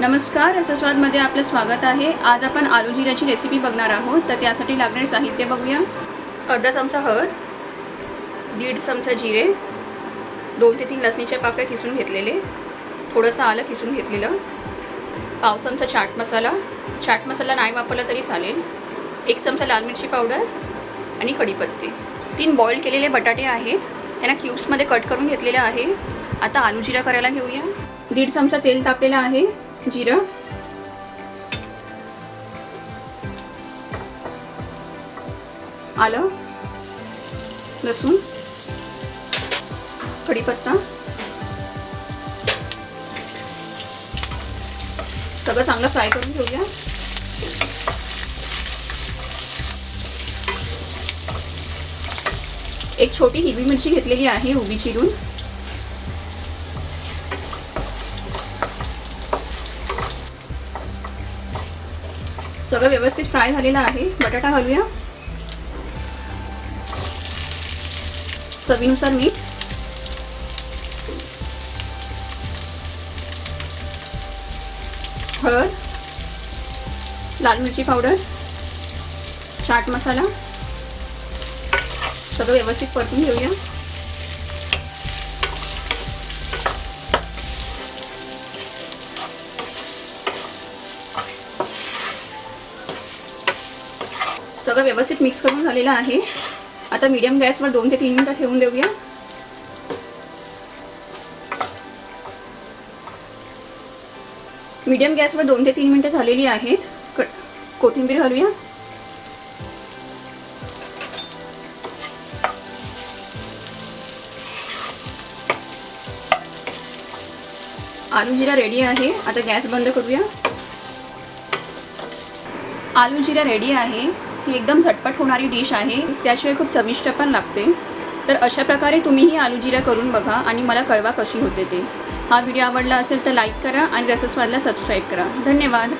नमस्कार, रसस्वादमध्ये आपलं स्वागत आहे। आज आपण आलू जिऱ्याची रेसिपी बघणार आहोत। तर त्यासाठी लागणारे साहित्य बघूया। अर्धा चमचा हळद, 1.5 चमचा जिरे, 2 ते 3 लसणीच्या पाकळ्या किसून घेतलेले, थोडंसं आलं किसून घेतलेलं, पाव चमचा चाट मसाला, चाट मसाला नाही वापरला तरी चालेल, 1 चमचा लाल मिरची पावडर आणि कढीपत्ते। 3 बॉईल केलेले बटाटे आहेत, त्यांना क्यूब्समध्ये कट करून घेतलेले आहे। आता आलू जिरा करायला घेऊया। 1.5 चमचा तेल तापलेलं आहे, जिरं, आलं, लसूण, कढीपत्ता, सगळं चांगलं फ्राय करून घेऊया। एक छोटी हिरवी मिरची घेतलेली आहे, उभी चिरून। सगळं व्यवस्थित फ्राय झालेलं आहे। बटाटा घालूया, चवीनुसार मीठ, हळद, लाल मिरची पावडर, चाट मसाला, सगळं व्यवस्थित परतून घेऊया। सगळं व्यवस्थित मिक्स करून झालेलं आहे। आता मीडियम गॅसवर 2 ते 3 मिनिटं ठेवून देऊया। मीडियम गॅसवर 2 ते 3 मिनिटं झालेली आहेत। कोथिंबीर घालूया, आलू जिरा रेडी आहे। आता गॅस बंद करूया। आलू जिरा रेडी आहे। ही एकदम झटपट होणारी डिश आहे, त्याशिवाय खूप चविष्ट पण लागते। तर अशा प्रकारे तुम्हीही आलू जिरा करून बघा आणि मला कळवा कशी होते ते। हा व्हिडिओ आवडला असेल तर लाईक करा आणि रसस्वादला सबस्क्राईब करा। धन्यवाद।